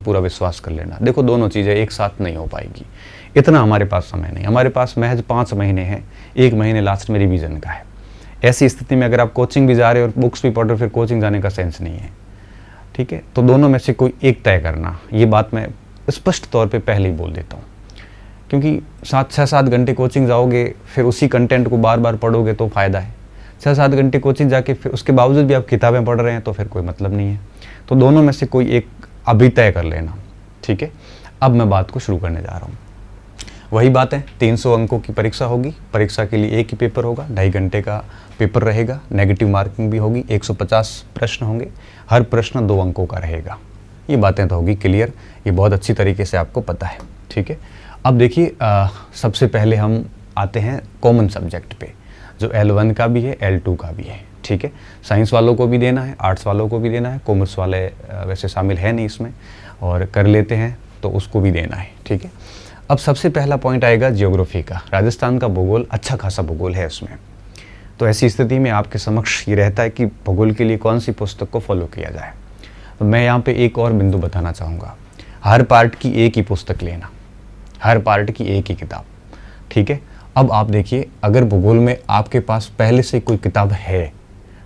पूरा विश्वास कर लेना। देखो दोनों चीज़ें एक साथ नहीं हो पाएगी, इतना हमारे पास समय नहीं। हमारे पास महज 5 महीने हैं, 1 महीने लास्ट में रिवीजन का है। ऐसी स्थिति में अगर आप कोचिंग भी जा रहे हो और बुक्स भी पढ़ रहे हो, फिर कोचिंग जाने का सेंस नहीं है, ठीक है। तो दोनों में से कोई एक तय करना, ये बात मैं स्पष्ट तौर पे पहले ही बोल देता हूँ, क्योंकि 6-7 घंटे कोचिंग जाओगे, फिर उसी कंटेंट को बार बार पढ़ोगे तो फ़ायदा है। 6-7 घंटे कोचिंग जाके फिर उसके बावजूद भी आप किताबें पढ़ रहे हैं तो फिर कोई मतलब नहीं है। तो दोनों में से कोई एक अभी तय कर लेना, ठीक है। अब मैं बात को शुरू करने जा रहा हूँ। वही बात है, 300 अंकों की परीक्षा होगी। परीक्षा के लिए एक ही पेपर होगा, 2.5 घंटे का पेपर रहेगा, नेगेटिव मार्किंग भी होगी, 150 प्रश्न होंगे, हर प्रश्न 2 अंकों का रहेगा। ये बातें तो होगी क्लियर, ये बहुत अच्छी तरीके से आपको पता है, ठीक है। अब देखिए, सबसे पहले हम आते हैं कॉमन सब्जेक्ट पे, जो L1 का भी है, L2 का भी है, ठीक है। साइंस वालों को भी देना है, आर्ट्स वालों को भी देना है, कॉमर्स वाले वैसे शामिल है नहीं इसमें, और कर लेते हैं तो उसको भी देना है, ठीक है। अब सबसे पहला पॉइंट आएगा ज्योग्राफी का। राजस्थान का भूगोल अच्छा खासा भूगोल है उसमें। तो ऐसी स्थिति में आपके समक्ष ये रहता है कि भूगोल के लिए कौन सी पुस्तक को फॉलो किया जाए। तो मैं यहाँ पे एक और बिंदु बताना चाहूँगा, हर पार्ट की एक ही पुस्तक लेना, हर पार्ट की एक ही किताब, ठीक है। अब आप देखिए, अगर भूगोल में आपके पास पहले से कोई किताब है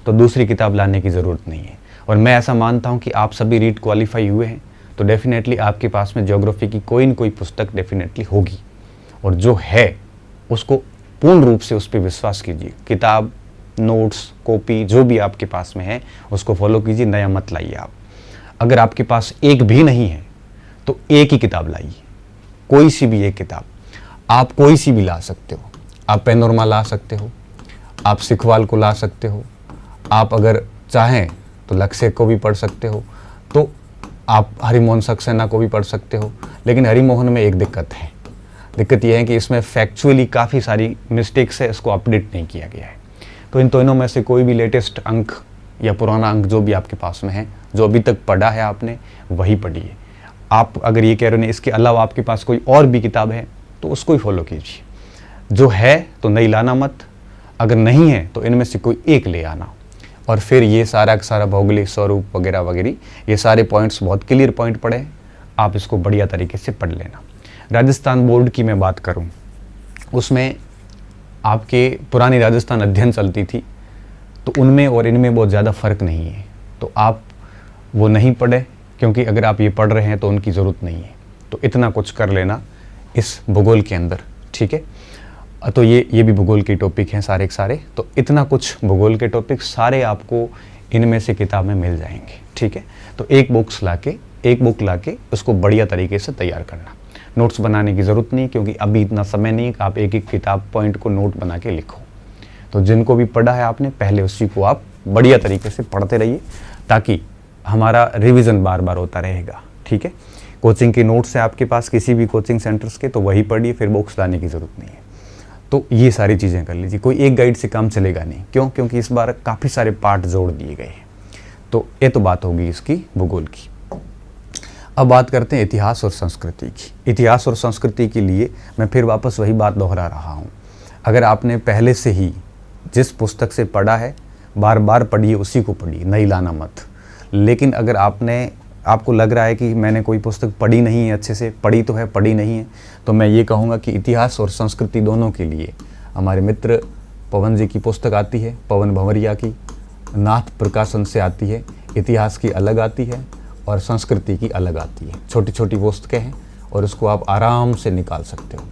तो दूसरी किताब लाने की ज़रूरत नहीं है। और मैं ऐसा मानता हूँ कि आप सभी रीट क्वालिफाई हुए हैं, तो डेफिनेटली आपके पास में ज्योग्राफी की कोई न कोई पुस्तक डेफिनेटली होगी, और जो है उसको पूर्ण रूप से उस पर विश्वास कीजिए। किताब, नोट्स, कॉपी जो भी आपके पास में है उसको फॉलो कीजिए, नया मत लाइए आप। अगर आपके पास एक भी नहीं है तो एक ही किताब लाइए, कोई सी भी एक किताब। आप कोई सी भी ला सकते हो, आप पैनोरमा ला सकते हो, आप सिखवाल को ला सकते हो, आप अगर चाहें तो लक्ष्य को भी पढ़ सकते हो, तो आप हरिमोहन सक्सेना को भी पढ़ सकते हो। लेकिन हरिमोहन में एक दिक्कत है, दिक्कत यह है कि इसमें फैक्चुअली काफ़ी सारी मिस्टेक्स है, इसको अपडेट नहीं किया गया है। तो इन दोनों में से कोई भी लेटेस्ट अंक या पुराना अंक जो भी आपके पास में है, जो अभी तक पढ़ा है आपने, वही पढ़िए। आप अगर ये कह रहे हो इसके अलावा आपके पास कोई और भी किताब है तो उसको ही फॉलो कीजिए। जो है तो नई लाना मत, अगर नहीं है तो इनमें से कोई एक ले आना। और फिर ये सारा का सारा भौगोलिक स्वरूप वगैरह वगैरह, ये सारे पॉइंट्स बहुत क्लियर पॉइंट पढ़े, आप इसको बढ़िया तरीके से पढ़ लेना। राजस्थान बोर्ड की मैं बात करूं, उसमें आपके पुरानी राजस्थान अध्ययन चलती थी, तो उनमें और इनमें बहुत ज़्यादा फ़र्क नहीं है। तो आप वो नहीं पढ़े, क्योंकि अगर आप ये पढ़ रहे हैं तो उनकी ज़रूरत नहीं है। तो इतना कुछ कर लेना इस भूगोल के अंदर, ठीक है। तो ये भी भूगोल के टॉपिक हैं सारे के सारे। तो इतना कुछ भूगोल के टॉपिक सारे आपको इनमें से किताब में मिल जाएंगे, ठीक है। तो एक बुक लाके उसको बढ़िया तरीके से तैयार करना। नोट्स बनाने की ज़रूरत नहीं, क्योंकि अभी इतना समय नहीं कि आप एक एक किताब पॉइंट को नोट बना के लिखो। तो जिनको भी पढ़ा है आपने पहले, उसी को आप बढ़िया तरीके से पढ़ते रहिए, ताकि हमारा रिवीजन बार बार होता रहेगा, ठीक है। कोचिंग के नोट्स है आपके पास किसी भी कोचिंग सेंटर्स के, तो वही पढ़िए, फिर बुक्स लाने की ज़रूरत नहीं है। तो ये सारी चीज़ें कर लीजिए, कोई एक गाइड से काम चलेगा नहीं। क्यों? क्योंकि इस बार काफ़ी सारे पार्ट जोड़ दिए गए हैं। तो ये तो बात होगी इसकी भूगोल की। अब बात करते हैं इतिहास और संस्कृति की। इतिहास और संस्कृति के लिए मैं फिर वापस वही बात दोहरा रहा हूँ। अगर आपने पहले से ही जिस पुस्तक से पढ़ा है, बार बार पढ़िए, उसी को पढ़िए, नई लाना मत। लेकिन अगर आपको लग रहा है कि मैंने कोई पुस्तक पढ़ी नहीं है, अच्छे से पढ़ी तो है, पढ़ी नहीं है, तो मैं ये कहूँगा कि इतिहास और संस्कृति दोनों के लिए हमारे मित्र पवन जी की पुस्तक आती है, पवन भंवरिया की, नाथ प्रकाशन से आती है। इतिहास की अलग आती है और संस्कृति की अलग आती है। छोटी छोटी पुस्तकें हैं और उसको आप आराम से निकाल सकते हो।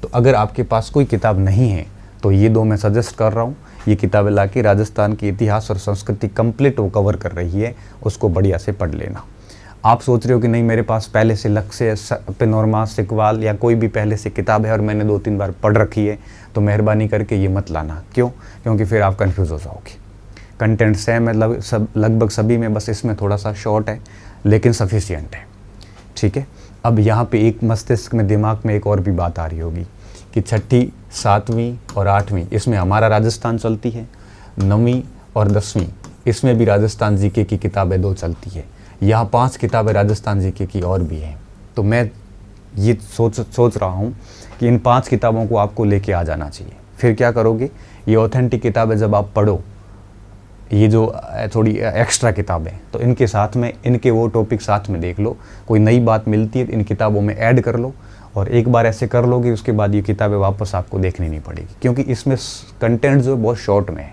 तो अगर आपके पास कोई किताब नहीं है तो ये दो मैं सजेस्ट कर रहा हूँ। ये किताबें लाके राजस्थान की इतिहास और संस्कृति कंप्लीट वो कवर कर रही है, उसको बढ़िया से पढ़ लेना। आप सोच रहे हो कि नहीं मेरे पास पहले से लक्ष्य, पैनोरमा, सिखवाल या कोई भी पहले से किताब है और मैंने 2-3 बार पढ़ रखी है, तो मेहरबानी करके ये मत लाना। क्यों? क्योंकि फिर आप कंफ्यूज हो जाओगे। कंटेंट सेम है लगभग सभी में, बस इसमें थोड़ा सा शॉर्ट है लेकिन सफिशिएंट है, ठीक है। अब यहाँ पे एक मस्तिष्क में, दिमाग में एक और भी बात आ रही होगी कि 6ठी, 7वीं और 8वीं इसमें हमारा राजस्थान चलती है, 9वीं और 10वीं इसमें भी राजस्थान जीके की किताबें 2 चलती है। यहाँ 5 किताबें राजस्थान जीके की और भी हैं। तो मैं ये सोच रहा हूँ कि इन 5 किताबों को आपको लेके आ जाना चाहिए। फिर क्या करोगे, ये ऑथेंटिक किताबें जब आप पढ़ो ये जो थोड़ी एक्स्ट्रा किताबें, तो इनके साथ में इनके वो टॉपिक साथ में देख लो, कोई नई बात मिलती है तो इन किताबों में ऐड कर लो, और एक बार ऐसे कर लोगे उसके बाद ये किताबें वापस आपको देखनी नहीं पड़ेगी, क्योंकि इसमें कंटेंट जो बहुत शॉर्ट में है,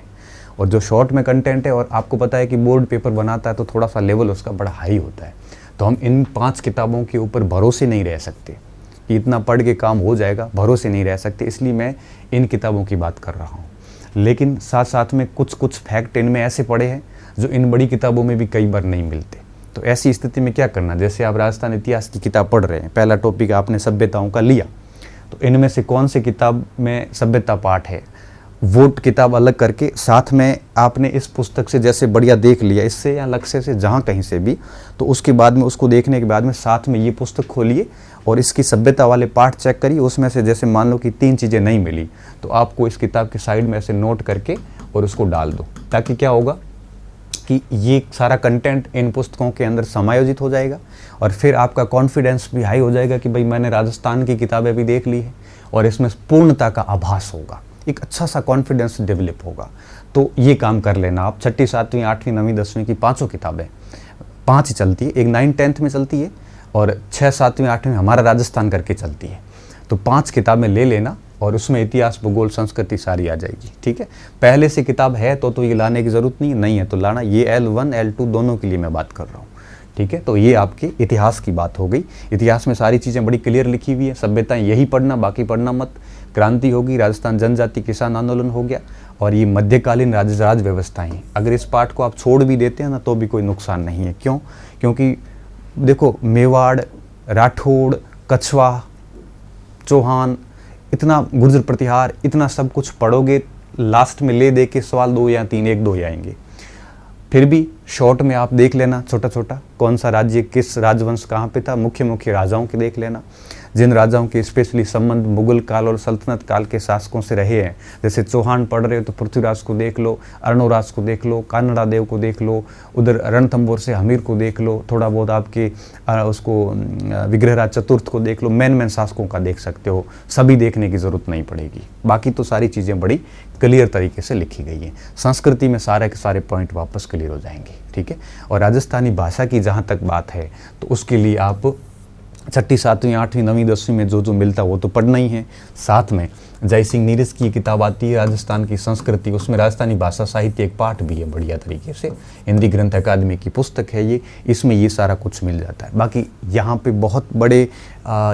और जो शॉर्ट में कंटेंट है, और आपको पता है कि बोर्ड पेपर बनाता है तो थोड़ा सा लेवल उसका बड़ा हाई होता है, तो हम इन 5 किताबों के ऊपर भरोसे नहीं रह सकते कि इतना पढ़ के काम हो जाएगा, भरोसे नहीं रह सकते, इसलिए मैं इन किताबों की बात कर रहा हूँ। लेकिन साथ साथ में कुछ कुछ फैक्ट इनमें ऐसे पड़े हैं जो इन बड़ी किताबों में भी कई बार नहीं मिलते। तो ऐसी स्थिति में क्या करना, जैसे आप राजस्थान इतिहास की किताब पढ़ रहे हैं, पहला टॉपिक आपने सभ्यताओं का लिया, तो इनमें से कौन सी किताब में सभ्यता पाठ है, वो किताब अलग करके साथ में आपने इस पुस्तक से जैसे बढ़िया देख लिया, इससे या लक्ष्य से जहाँ कहीं से भी, तो उसके बाद में उसको देखने के बाद में साथ में ये पुस्तक खोलिए और इसकी सभ्यता वाले पार्ट चेक करिए। उसमें से जैसे मान लो कि 3 चीज़ें नहीं मिली, तो आपको इस किताब के साइड में ऐसे नोट करके और उसको डाल दो, ताकि क्या होगा कि ये सारा कंटेंट इन पुस्तकों के अंदर समायोजित हो जाएगा, और फिर आपका कॉन्फिडेंस भी हाई हो जाएगा कि भाई मैंने राजस्थान की किताबें भी देख ली है, और इसमें पूर्णता का आभास होगा, एक अच्छा सा कॉन्फिडेंस डेवलप होगा। तो ये काम कर लेना आप। 6ठी 7वीं 8वीं 9वीं 10वीं की 5 किताबें, 5 ही चलती है, एक 9th 10th में चलती है और 6 7वीं 8वीं हमारा राजस्थान करके चलती है, तो 5 किताबें ले लेना और उसमें इतिहास भूगोल संस्कृति सारी आ जाएगी। ठीक है, पहले से किताब है तो ये लाने की ज़रूरत नहीं है तो लाना, ये L1 L2 दोनों के लिए मैं बात कर रहा हूँ। ठीक है, तो ये आपके इतिहास की बात हो गई। इतिहास में सारी चीज़ें बड़ी क्लियर लिखी हुई है, सभ्यताएं यही पढ़ना, बाकी पढ़ना मत। क्रांति होगी, राजस्थान जनजाति किसान आंदोलन हो गया, और ये मध्यकालीन राज व्यवस्थाएं। अगर इस पार्ट को आप छोड़ भी देते हैं ना तो भी कोई नुकसान नहीं है। क्यों? क्योंकि देखो, मेवाड़, राठौड़, कछवा, चौहान, इतना गुर्जर प्रतिहार, इतना सब कुछ पढ़ोगे, लास्ट में ले दे के सवाल 2 या 3 1 2 ही आएंगे। फिर भी शॉर्ट में आप देख लेना छोटा छोटा, कौन सा राज्य किस राजवंश कहाँ पे था, मुख्य मुख्य राजाओं के देख लेना, जिन राजाओं के स्पेशली संबंध मुगल काल और सल्तनत काल के शासकों से रहे हैं। जैसे चौहान पढ़ रहे हो तो पृथ्वीराज को देख लो, अर्णोराज को देख लो, कानड़ा देव को देख लो, उधर रणथंभौर से हमीर को देख लो, थोड़ा बहुत आपके उसको विग्रहराज चतुर्थ को देख लो, मेन शासकों का देख सकते हो, सभी देखने की ज़रूरत नहीं पड़ेगी। बाकी तो सारी चीज़ें बड़ी क्लियर तरीके से लिखी गई हैं। संस्कृति में सारे के सारे पॉइंट वापस क्लियर हो जाएंगे। ठीक है, और राजस्थानी भाषा की जहाँ तक बात है तो उसके लिए आप 6ठी 7वीं 8वीं 9वीं 10वीं में जो मिलता वो तो पढ़ना ही है। साथ में जय सिंह नीरज की किताब आती है राजस्थान की संस्कृति, उसमें राजस्थानी भाषा साहित्य एक पाठ भी है बढ़िया तरीके से, हिंदी ग्रंथ अकादमी की पुस्तक है ये, इसमें ये सारा कुछ मिल जाता है। बाकी यहाँ पे बहुत बड़े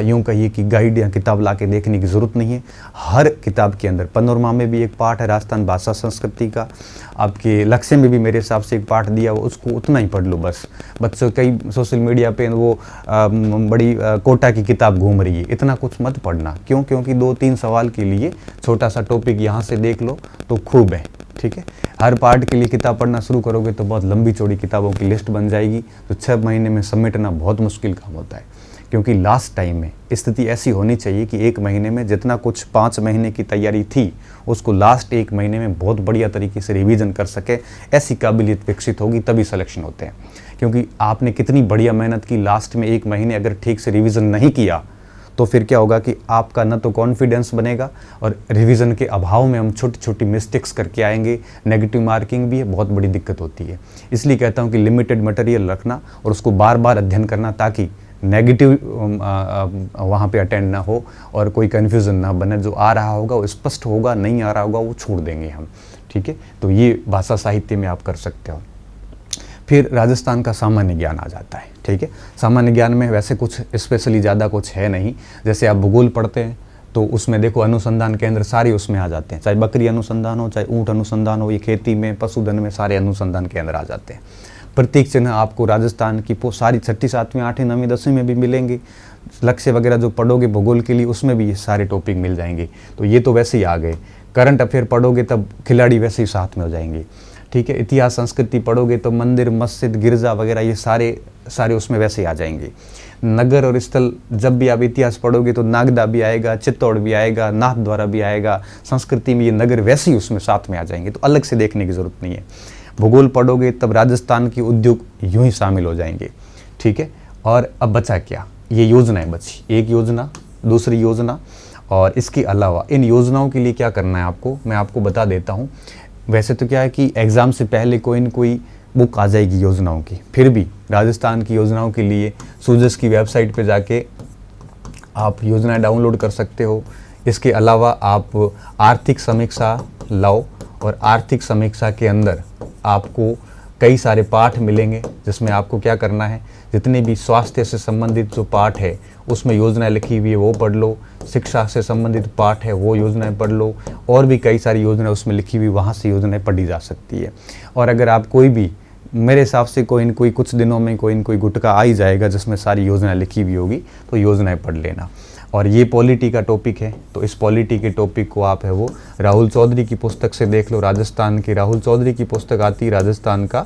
यूँ कहिए कि गाइड या किताब ला के देखने की ज़रूरत नहीं है। हर किताब के अंदर पनोरमा में भी एक पाठ है राजस्थान भाषा संस्कृति का, आपके लक्ष्य में भी मेरे हिसाब से एक पाठ दिया हुआ, उसको उतना ही पढ़ लो बस। बच्चों कई सोशल मीडिया पे वो बड़ी कोटा की किताब घूम रही है, इतना कुछ मत पढ़ना। क्यों? क्योंकि 2-3 सवाल के लिए छोटा सा टॉपिक यहाँ से देख लो तो खूब है। ठीक है, हर पार्ट के लिए किताब पढ़ना शुरू करोगे तो बहुत लंबी चौड़ी किताबों की लिस्ट बन जाएगी, तो 6 महीने में समेटना बहुत मुश्किल काम होता है। क्योंकि लास्ट टाइम में स्थिति ऐसी होनी चाहिए कि 1 महीने में जितना कुछ 5 महीने की तैयारी थी उसको लास्ट 1 महीने में बहुत बढ़िया तरीके से रिवीजन कर सके, ऐसी काबिलियत विकसित होगी तभी सिलेक्शन होते हैं। क्योंकि आपने कितनी बढ़िया मेहनत की, लास्ट में 1 महीने अगर ठीक से रिवीजन नहीं किया तो फिर क्या होगा कि आपका न तो कॉन्फिडेंस बनेगा, और रिवीजन के अभाव में हम छोटी छोटी मिस्टेक्स करके आएंगे, नेगेटिव मार्किंग भी है, बहुत बड़ी दिक्कत होती है। इसलिए कहता हूँ कि लिमिटेड मटेरियल रखना और उसको बार बार अध्ययन करना, ताकि नेगेटिव वहाँ पे अटेंड ना हो और कोई कन्फ्यूज़न ना बने। जो आ रहा होगा वो स्पष्ट होगा, नहीं आ रहा होगा वो छोड़ देंगे हम। ठीक है, तो ये भाषा साहित्य में आप कर सकते हो। फिर राजस्थान का सामान्य ज्ञान आ जाता है। ठीक है, सामान्य ज्ञान में वैसे कुछ स्पेशली ज़्यादा कुछ है नहीं। जैसे आप भूगोल पढ़ते हैं तो उसमें देखो अनुसंधान केंद्र सारे उसमें आ जाते हैं, चाहे बकरी अनुसंधान हो, चाहे ऊँट अनुसंधान हो, ये खेती में पशुधन में सारे अनुसंधान केंद्र आ जाते हैं। प्रतीक चिन्ह आपको राजस्थान की सारी 6ठी 7वीं 8वीं 9वीं 10वीं में भी मिलेंगे। लक्ष्य वगैरह जो पढ़ोगे भूगोल के लिए उसमें भी ये सारे टॉपिक मिल जाएंगे। तो ये तो वैसे ही आ गए। करंट अफेयर पढ़ोगे तब खिलाड़ी वैसे ही साथ में हो जाएंगे। ठीक है, इतिहास संस्कृति पढ़ोगे तो मंदिर मस्जिद गिरजा वगैरह ये सारे उसमें वैसे ही आ जाएंगे। नगर और स्थल जब भी आप इतिहास पढ़ोगे तो नागदा भी आएगा, चित्तौड़ भी आएगा, नाथद्वारा भी आएगा। संस्कृति में ये नगर वैसे ही उसमें साथ में आ जाएंगे, तो अलग से देखने की ज़रूरत नहीं है। भूगोल पढ़ोगे तब राजस्थान की उद्योग यूं ही शामिल हो जाएंगे। ठीक है, और अब बचा क्या, ये योजनाएं बची, एक योजना, दूसरी योजना, और इसके अलावा इन योजनाओं के लिए क्या करना है आपको, मैं आपको बता देता हूँ। वैसे तो क्या है कि एग्ज़ाम से पहले कोई न कोई बुक आ जाएगी योजनाओं की, फिर भी राजस्थान की योजनाओं के लिए सूजस की वेबसाइट पे जाके आप योजनाएं डाउनलोड कर सकते हो। इसके अलावा आप आर्थिक समीक्षा लाओ, और आर्थिक समीक्षा के अंदर आपको कई सारे पाठ मिलेंगे, जिसमें आपको क्या करना है, जितने भी स्वास्थ्य से संबंधित जो पाठ है उसमें योजनाएं लिखी हुई है वो पढ़ लो, शिक्षा से संबंधित पाठ है वो योजनाएं पढ़ लो, और भी कई सारी योजनाएं उसमें लिखी हुई, वहाँ से योजनाएं पढ़ी जा सकती है। और अगर आप कोई भी, मेरे हिसाब से कोई न कोई कुछ दिनों में कोई न कोई गुटका आ ही जाएगा जिसमें सारी योजनाएं लिखी हुई होगी, तो योजनाएं पढ़ लेना। और ये पॉलिटी का टॉपिक है, तो इस पॉलिटी के टॉपिक को आप है वो राहुल चौधरी की पुस्तक से देख लो। राजस्थान की राहुल चौधरी की पुस्तक आती है, राजस्थान का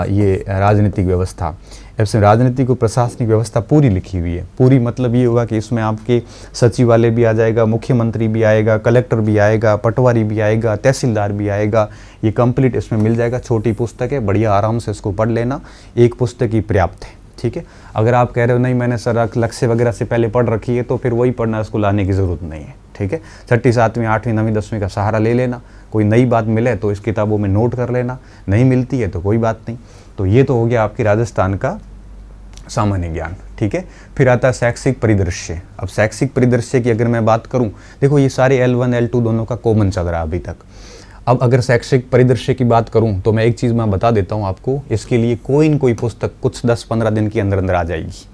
ये राजनीतिक व्यवस्था। इसमें राजनीतिक और प्रशासनिक व्यवस्था पूरी लिखी हुई है। पूरी मतलब ये होगा कि इसमें आपके सचिवालय भी आ जाएगा, मुख्यमंत्री भी आएगा, कलेक्टर भी आएगा, पटवारी भी आएगा, तहसीलदार भी आएगा, ये कंप्लीट इसमें मिल जाएगा। छोटी पुस्तक है, बढ़िया आराम से इसको पढ़ लेना, एक पुस्तक ही पर्याप्त है, ठीक है। अगर आप कह रहे हो नहीं मैंने सर लक्ष्य वगैरह से पहले पढ़ रखी है, तो फिर वही पढ़ना, इसको लाने की ज़रूरत नहीं है, ठीक है। 6ठी 7वीं 8वीं 9वीं 10वीं का सहारा ले लेना। कोई नई बात मिले तो इस किताबों में नोट कर लेना, नहीं मिलती है तो कोई बात नहीं। तो ये तो हो गया आपकी राजस्थान का सामान्य ज्ञान, ठीक है। फिर आता है शैक्षिक परिदृश्य। अब शैक्षिक परिदृश्य की अगर मैं बात करूं, देखो ये सारे L1 L2 दोनों का कॉमन चल रहा है अभी तक। अब अगर शैक्षिक परिदृश्य की बात करूं तो मैं एक चीज़ मैं बता देता हूं आपको, इसके लिए कोई न कोई पुस्तक कुछ 10-15 दिन के अंदर अंदर आ जाएगी,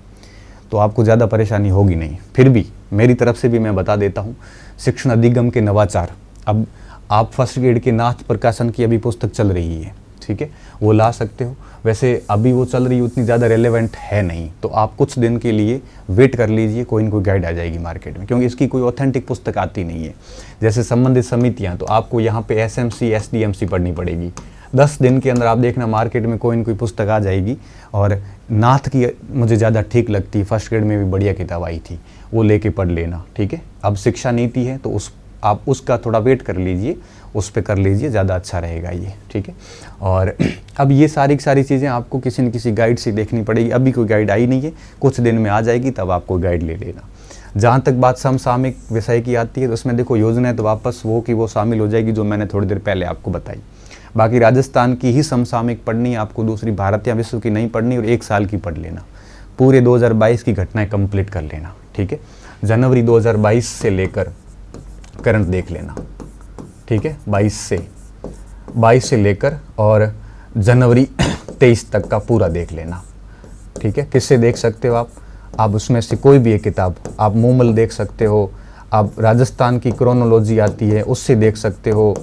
तो आपको ज़्यादा परेशानी होगी नहीं। फिर भी मेरी तरफ से भी मैं बता देता हूँ, शिक्षण अधिगम के नवाचार। अब आप फर्स्ट ग्रेड के नाथ प्रकाशन की अभी पुस्तक चल रही है, ठीक है, वो ला सकते हो। वैसे अभी वो चल रही उतनी ज़्यादा रेलेवेंट है नहीं, तो आप कुछ दिन के लिए वेट कर लीजिए, कोई न कोई गाइड आ जाएगी मार्केट में, क्योंकि इसकी कोई ऑथेंटिक पुस्तक आती नहीं है। जैसे संबंधित समितियाँ, तो आपको यहाँ पे SMC SDMC पढ़नी पड़ेगी। 10 दिन के अंदर आप देखना मार्केट में कोई न कोई पुस्तक आ जाएगी। और नाथ की मुझे ज़्यादा ठीक लगती है, फर्स्ट ग्रेड में भी बढ़िया किताब आई थी, वो लेके पढ़ लेना, ठीक है। अब शिक्षा नीति है तो आप उसका थोड़ा वेट कर लीजिए, उस पर कर लीजिए, ज़्यादा अच्छा रहेगा ये, ठीक है। और अब ये सारी चीज़ें आपको किसी न किसी गाइड से देखनी पड़ेगी। अभी कोई गाइड आई नहीं है, कुछ दिन में आ जाएगी, तब आप कोई गाइड ले लेना। जहाँ तक बात समसामयिक विषय की आती है, तो उसमें देखो योजनाएं तो वापस वो की वो शामिल हो जाएगी जो मैंने थोड़ी देर पहले आपको बताई। बाकी राजस्थान की ही समसामयिक पढ़नी है आपको, दूसरी भारत या विश्व की नहीं पढ़नी, और 1 साल की पढ़ लेना। पूरे 2022 की घटनाएं कंप्लीट कर लेना, ठीक है। जनवरी 2022 से लेकर करंट देख लेना, ठीक है, 22 से लेकर और जनवरी 23 तक का पूरा देख लेना, ठीक है। किससे देख सकते हो आप उसमें से कोई भी एक किताब, आप मूमल देख सकते हो, आप राजस्थान की क्रोनोलॉजी आती है उससे देख सकते हो,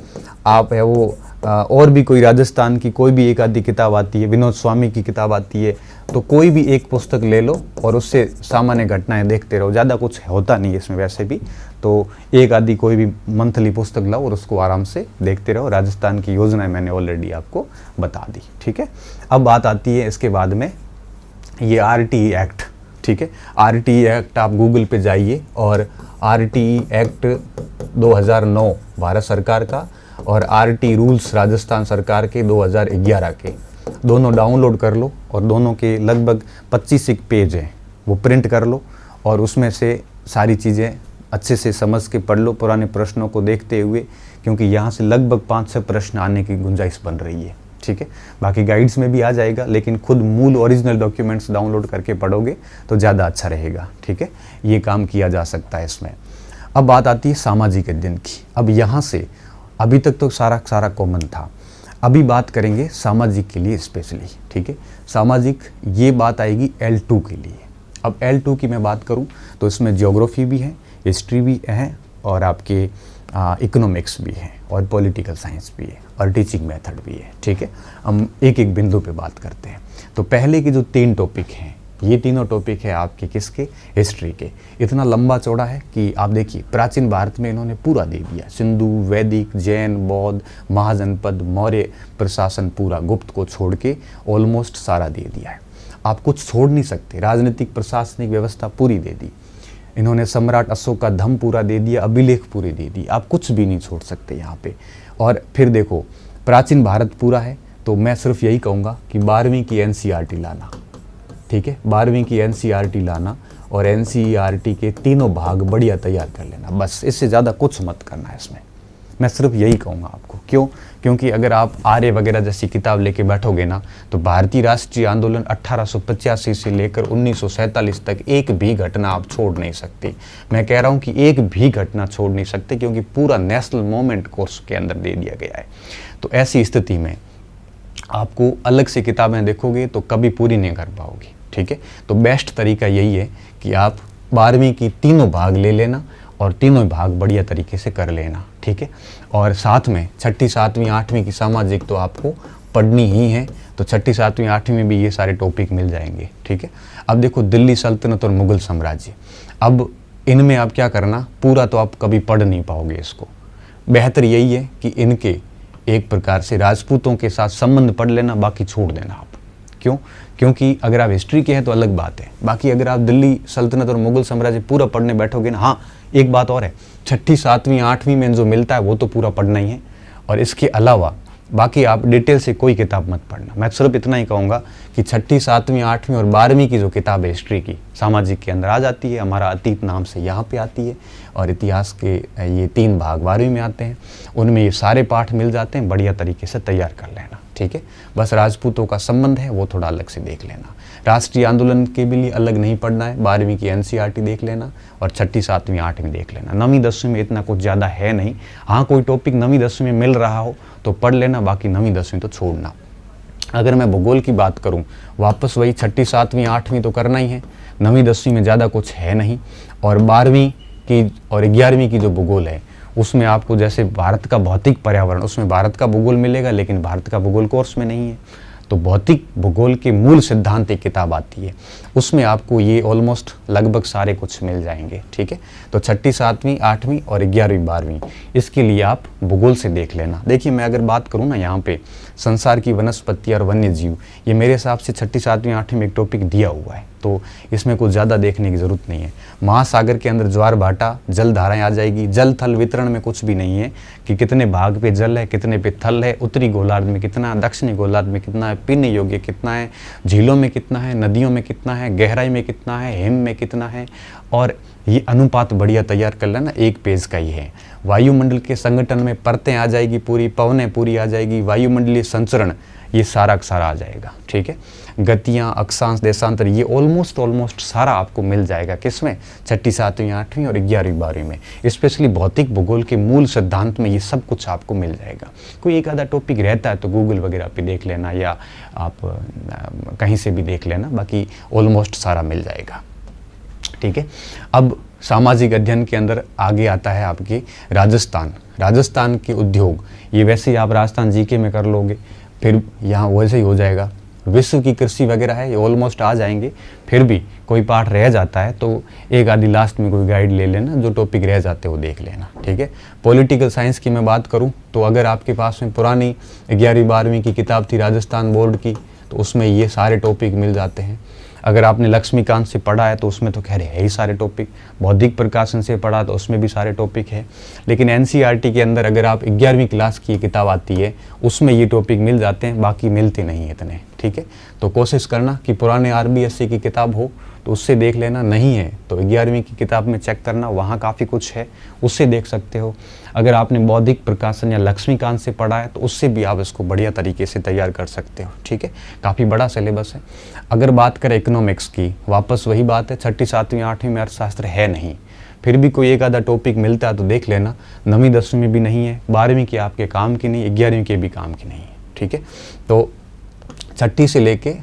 आप है वो और भी कोई राजस्थान की कोई भी एक आधी किताब आती है, विनोद स्वामी की किताब आती है, तो कोई भी एक पुस्तक ले लो और उससे सामान्य घटनाएं देखते रहो। ज़्यादा कुछ होता नहीं है इसमें वैसे भी, तो एक आधी कोई भी मंथली पुस्तक लाओ और उसको आराम से देखते रहो। राजस्थान की योजनाएं मैंने ऑलरेडी आपको बता दी, ठीक है। अब बात आती है इसके बाद में ये RTE एक्ट, ठीक है। RTE एक्ट आप गूगल पे जाइए और RTE एक्ट 2009 भारत सरकार का और RTE रूल्स राजस्थान सरकार के 2011 के, दोनों डाउनलोड कर लो और दोनों के लगभग 25 पेज हैं, वो प्रिंट कर लो और उसमें से सारी चीज़ें अच्छे से समझ के पढ़ लो, पुराने प्रश्नों को देखते हुए, क्योंकि यहाँ से लगभग 5-6 प्रश्न आने की गुंजाइश बन रही है, ठीक है। बाकी गाइड्स में भी आ जाएगा, लेकिन खुद मूल ओरिजिनल डॉक्यूमेंट्स डाउनलोड करके पढ़ोगे तो ज़्यादा अच्छा रहेगा, ठीक है। ये काम किया जा सकता है इसमें। अब बात आती है सामाजिक अध्ययन की। अब यहाँ से अभी तक तो सारा कॉमन था, अभी बात करेंगे सामाजिक के लिए स्पेशली, ठीक है। सामाजिक ये बात आएगी L2 के लिए। अब L2 की मैं बात करूँ तो इसमें ज्योग्राफी भी है, हिस्ट्री भी है और आपके इकोनॉमिक्स भी है और पॉलिटिकल साइंस भी है और टीचिंग मेथड भी है, ठीक है। हम एक एक बिंदु पे बात करते हैं। तो पहले के जो 3 टॉपिक हैं, ये तीनों टॉपिक है आपके किसके, हिस्ट्री के। इतना लंबा चौड़ा है कि आप देखिए प्राचीन भारत में इन्होंने पूरा दे दिया, सिंधु, वैदिक, जैन, बौद्ध, महाजनपद, मौर्य प्रशासन, पूरा गुप्त को छोड़ के ऑलमोस्ट सारा दे दिया है। आप कुछ छोड़ नहीं सकते, राजनीतिक प्रशासनिक व्यवस्था पूरी दे दी इन्होंने, सम्राट अशोक का धम्म पूरा दे दिया, अभिलेख पूरे दे दिए, आप कुछ भी नहीं छोड़ सकते यहाँ पे। और फिर देखो प्राचीन भारत पूरा है, तो मैं सिर्फ यही कहूँगा कि 12वीं की NCERT लाना, ठीक है, 12वीं की NCERT लाना और NCERT के तीनों भाग बढ़िया तैयार कर लेना, बस इससे ज़्यादा कुछ मत करना है इसमें, मैं सिर्फ यही कहूँगा आपको। क्यों? क्योंकि अगर आप आर्य वगैरह जैसी किताब लेके बैठोगे ना, तो भारतीय राष्ट्रीय आंदोलन 1885 से लेकर 1947 तक एक भी घटना आप छोड़ नहीं सकते। मैं कह रहा हूँ कि एक भी घटना छोड़ नहीं सकते, क्योंकि पूरा नेशनल मूवमेंट कोर्स के अंदर दे दिया गया है। तो ऐसी स्थिति में आपको अलग से किताबें देखोगे तो कभी पूरी नहीं कर पाओगे, ठीक है। तो बेस्ट तरीका यही है कि आप 12वीं की तीनों भाग ले लेना और तीनों भाग बढ़िया तरीके से कर लेना, ठीक है। और साथ में 6ठी 7वीं 8वीं की सामाजिक तो आपको पढ़नी ही है, तो 6ठी 7वीं 8वीं में भी ये सारे टॉपिक मिल जाएंगे, ठीक है। अब देखो दिल्ली सल्तनत और मुगल साम्राज्य, अब इनमें आप क्या करना, पूरा तो आप कभी पढ़ नहीं पाओगे इसको। बेहतर यही है कि इनके एक प्रकार से राजपूतों के साथ संबंध पढ़ लेना, बाकी छोड़ देना आप। क्यों? क्योंकि अगर आप हिस्ट्री के हैं तो अलग बात है, बाकी अगर आप दिल्ली सल्तनत और मुगल साम्राज्य पूरा पढ़ने बैठोगे ना, हाँ एक बात और है, 6ठी 7वीं 8वीं में जो मिलता है वो तो पूरा पढ़ना ही है, और इसके अलावा बाकी आप डिटेल से कोई किताब मत पढ़ना। मैं सिर्फ इतना ही कहूँगा कि 6ठी 7वीं 8वीं और 12वीं की जो किताब है हिस्ट्री की, सामाजिक के अंदर आ जाती है, हमारा अतीत नाम से यहाँ पे आती है, और इतिहास के ये 3 भाग 12वीं में आते हैं, उनमें ये सारे पाठ मिल जाते हैं, बढ़िया तरीके से तैयार कर लेना, ठीक है। बस राजपूतों का संबंध है वो थोड़ा अलग से देख लेना। राष्ट्रीय आंदोलन के भी लिए अलग नहीं पढ़ना है, 12वीं की NCERT देख लेना और 6ठी 7वीं 8वीं देख लेना। 9वीं 10वीं में इतना कुछ ज़्यादा है नहीं, हाँ कोई टॉपिक 9वीं 10वीं में मिल रहा हो तो पढ़ लेना, बाकी 9वीं 10वीं तो छोड़ना। अगर मैं भूगोल की बात करूं, वापस वही 6ठी 7वीं 8वीं तो करना ही है, 9वीं 10वीं में ज़्यादा कुछ है नहीं, और 12वीं की और 11वीं की जो भूगोल है उसमें आपको जैसे भारत का भौतिक पर्यावरण, उसमें भारत का भूगोल मिलेगा, लेकिन भारत का भूगोल कोर्स में नहीं है। तो भौतिक भूगोल के मूल सिद्धांत एक किताब आती है, उसमें आपको ये ऑलमोस्ट लगभग सारे कुछ मिल जाएंगे, ठीक है। तो 6ठी 7वीं 8वीं और 11वीं 12वीं इसके लिए आप भूगोल से देख लेना। देखिए मैं अगर बात करूँ ना, यहाँ पे संसार की वनस्पति और वन्य जीव, ये मेरे हिसाब से 6ठी 7वीं 8वीं में एक टॉपिक दिया हुआ है, तो इसमें कुछ ज़्यादा देखने की ज़रूरत नहीं है। महासागर के अंदर ज्वार भाटा, जल धाराएं आ जाएगी। जल थल वितरण में कुछ भी नहीं है कि कितने भाग पे जल है, कितने पे थल है, उत्तरी गोलार्ध में कितना, दक्षिणी गोलार्ध में कितना है, पीने योग्य कितना है, झीलों में कितना है, नदियों में कितना है, गहराई में कितना है, हिम में कितना है, और ये अनुपात बढ़िया तैयार कर लेना, एक पेज का ही है। वायुमंडल के संगठन में परतें आ जाएगी पूरी, पवनें पूरी आ जाएगी, वायुमंडलीय संचरण ये सारा का सारा आ जाएगा, ठीक है। गतियाँ, अक्षांश, देशांतर, ये ऑलमोस्ट सारा आपको मिल जाएगा किसमें, 6ठी 7वीं 8वीं और 11वीं 12वीं में। स्पेशली भौतिक भूगोल के मूल सिद्धांत में ये सब कुछ आपको मिल जाएगा। कोई एक आधा टॉपिक रहता है तो गूगल वगैरह पे देख लेना, या आप कहीं से भी देख लेना, बाकी ऑलमोस्ट सारा मिल जाएगा, ठीक है। अब सामाजिक अध्ययन के अंदर आगे आता है आपकी राजस्थान के उद्योग, ये वैसे ही आप राजस्थान जीके में कर लोगे, फिर यहाँ वैसे ही हो जाएगा। विश्व की कृषि वगैरह है, ये ऑलमोस्ट आ जाएंगे, फिर भी कोई पार्ट रह जाता है तो एक आधी लास्ट में कोई गाइड ले लेना, जो टॉपिक रह जाते हैं वो देख लेना, ठीक है। पॉलिटिकल साइंस की मैं बात करूँ तो अगर आपके पास में पुरानी 11वीं 12वीं की किताब थी राजस्थान बोर्ड की, तो उसमें ये सारे टॉपिक मिल जाते हैं। अगर आपने लक्ष्मीकांत से पढ़ा है तो उसमें तो खैर है ही सारे टॉपिक, बौद्धिक प्रकाशन से पढ़ा तो उसमें भी सारे टॉपिक है, लेकिन NCERT के अंदर अगर आप 11वीं क्लास की किताब आती है उसमें ये टॉपिक मिल जाते हैं, बाकी मिलते नहीं है इतने, ठीक है। तो कोशिश करना कि पुराने RBSC की किताब हो तो उससे देख लेना, नहीं है तो 11वीं की किताब में चेक करना, वहाँ काफ़ी कुछ है, उससे देख सकते हो। अगर आपने बौद्धिक प्रकाशन या लक्ष्मीकांत से पढ़ा है तो उससे भी आप इसको बढ़िया तरीके से तैयार कर सकते हो, ठीक है। काफ़ी बड़ा सिलेबस है। अगर बात करें इकोनॉमिक्स की, वापस वही बात है, 6ठी 7वीं 8वीं में अर्थशास्त्र है नहीं, फिर भी कोई एक आधा टॉपिक मिलता है तो देख लेना। 9वीं 10वीं में भी नहीं है, 12वीं की आपके काम की नहीं, 11वीं के भी काम की नहीं है, ठीक है। तो 6ठी से लेके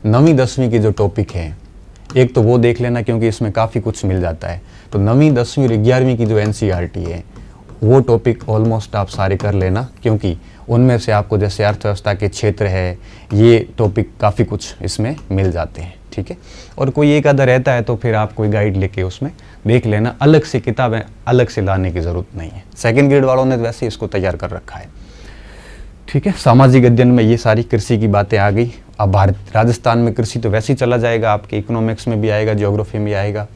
9वीं 10वीं के जो टॉपिक हैं एक तो वो देख लेना, क्योंकि इसमें काफ़ी कुछ मिल जाता है। तो 9वीं 10वीं और 11वीं की जो NCERT है वो टॉपिक ऑलमोस्ट आप सारे कर लेना, क्योंकि उनमें से आपको जैसे अर्थव्यवस्था के क्षेत्र है, ये टॉपिक काफ़ी कुछ इसमें मिल जाते हैं, ठीक है। और कोई एक आधा रहता है तो फिर आप कोई गाइड लेके उसमें देख लेना, अलग से किताबें अलग से लाने की ज़रूरत नहीं है। 2nd ग्रेड वालों ने वैसे इसको तैयार कर रखा है, ठीक है। सामाजिक अध्ययन में ये सारी कृषि की बातें आ गई। अब राजस्थान में कृषि तो वैसे ही चला जाएगा, आपके इकोनॉमिक्स में भी आएगा, ज्योग्राफी में भी आएगा।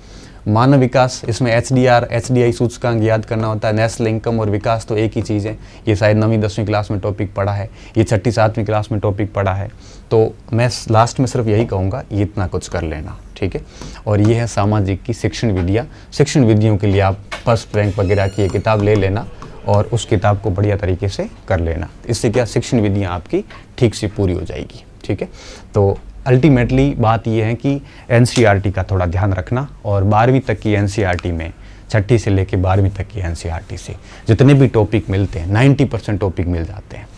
मानव विकास, इसमें HDR HDI सूचकांक याद करना होता है, नेशनल इनकम और विकास तो एक ही चीज़ है। ये शायद 9वीं 10वीं क्लास में टॉपिक पढ़ा है, ये 6ठी 7वीं क्लास में टॉपिक पढ़ा है। तो मैं लास्ट में सिर्फ यही कहूँगा, ये इतना कुछ कर लेना, ठीक है। और ये है सामाजिक की शिक्षण विधियाँ। शिक्षण विधियों के लिए आप फर्स्ट रैंक वगैरह की ये किताब ले लेना, और उस किताब को बढ़िया तरीके से कर लेना। इससे क्या शिक्षण विधियाँ आपकी ठीक से पूरी हो जाएगी। ठीक है, तो अल्टीमेटली बात यह है कि एनसीईआरटी का थोड़ा ध्यान रखना और 12वीं तक की एनसीईआरटी में, छठी से लेकर 12वीं तक की एनसीईआरटी से जितने भी टॉपिक मिलते हैं 90% टॉपिक मिल जाते हैं,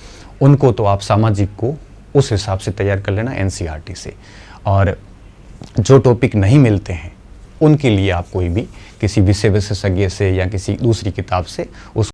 उनको तो आप सामाजिक को उस हिसाब से तैयार कर लेना एनसीईआरटी से। और जो टॉपिक नहीं मिलते हैं उनके लिए आप कोई भी किसी विषय विशेषज्ञ से या किसी दूसरी किताब से उस